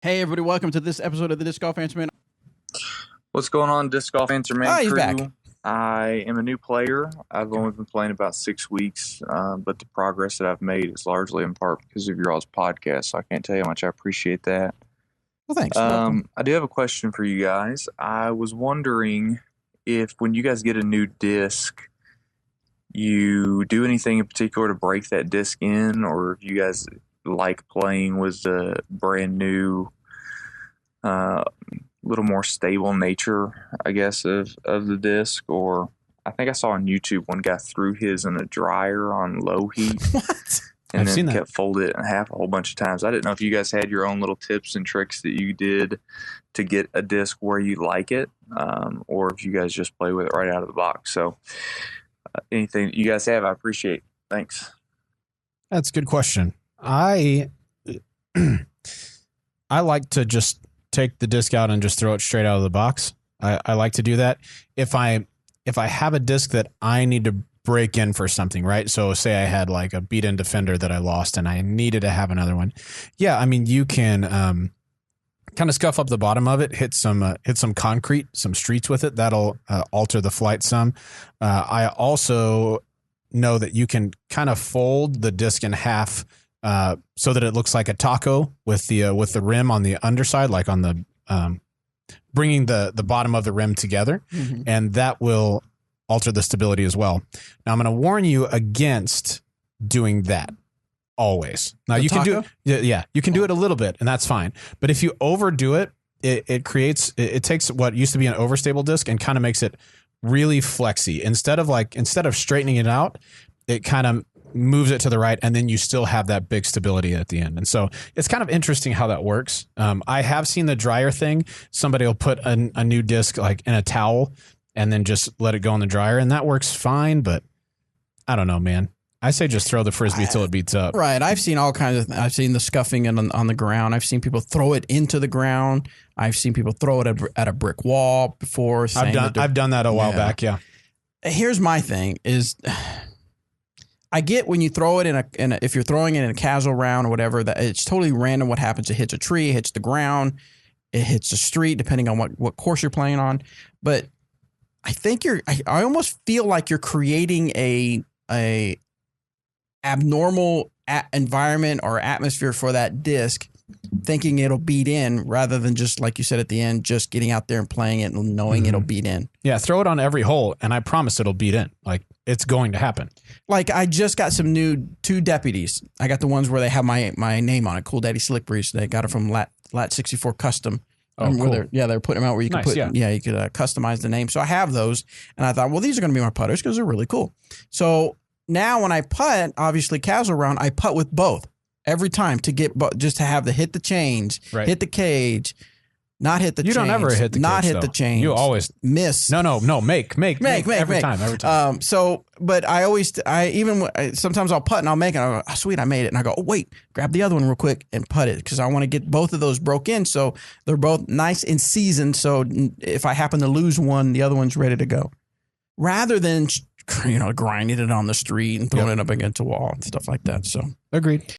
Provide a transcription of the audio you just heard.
Hey, everybody, welcome to this episode of the Disc Golf Answer Man. What's going on, Disc Golf Answer Man he's crew? back. I am a new player. I've only been playing about 6 weeks, but the progress that I've made is largely in part because of your all's podcast, so I can't tell you how much I appreciate that. Well, thanks. I do have a question for you guys. I was wondering if when you guys get a new disc, you do anything in particular to break that disc in, or if you guys like playing with the brand new, little more stable nature, I guess, of the disc. Or I think I saw on YouTube one guy threw his in a dryer on low heat. What? And then kept folded it in half a whole bunch of times. I didn't know if you guys had your own little tips and tricks that you did to get a disc where you like it, or if you guys just play with it right out of the box. So anything you guys have, I appreciate. Thanks. That's a good question. I like to just take the disc out and just throw it straight out of the box. I like to do that. If I have a disc that I need to break in for something, right? So say I had like a beat-in Defender that I lost and I needed to have another one. Yeah, I mean, you can kind of scuff up the bottom of it, hit some concrete, some streets with it. That'll alter the flight some. I also know that you can kind of fold the disc in half so that it looks like a taco with the rim on the underside, like on the bringing the bottom of the rim together, and that will alter the stability as well. Now I'm going to warn you against doing that always. Now you can do you can do it a little bit, and that's fine. But if you overdo it, it takes what used to be an overstable disc and kind of makes it really flexy. Instead of straightening it out, it kind of moves it to the right, and then you still have that big stability at the end. And so it's kind of interesting how that works. I have seen the dryer thing. Somebody will put a new disc like in a towel and then just let it go in the dryer, and that works fine. But I don't know, man. I say just throw the Frisbee till it beats up. Right. I've seen all kinds of I've seen the scuffing on the ground. I've seen people throw it into the ground. I've seen people throw it at a brick wall before. I've done that a while back, yeah. Here's my thing is, I get when you throw it if you're throwing it in a casual round or whatever, that it's totally random what happens. It hits a tree, it hits the ground, it hits the street, depending on what course you're playing on. But I think I almost feel like you're creating a abnormal environment or atmosphere for that disc, thinking it'll beat in rather than just, like you said at the end, just getting out there and playing it and knowing it'll beat in. Yeah, throw it on every hole, and I promise it'll beat in. Like, it's going to happen. Like, I just got some new 2 deputies. I got the ones where they have my name on it, CoolDaddySlickBreeze. They got it from Lat 64 Custom. Oh, cool. They're putting them out where you can you could customize the name. So I have those, and I thought, well, these are going to be my putters because they're really cool. So now when I putt, obviously casual round, I putt with both every time to get just to have hit the change, hit the cage, not hit the change. You don't ever hit the not cage, hit though. the change. You always miss. No, make every time. So, but sometimes I'll putt and I'll make it. I go, oh, sweet, I made it. And I go, oh, wait, grab the other one real quick and putt it because I want to get both of those broke in. So they're both nice and seasoned. So if I happen to lose one, the other one's ready to go. Rather than grinding it on the street and throwing it up against a wall and stuff like that. So agreed.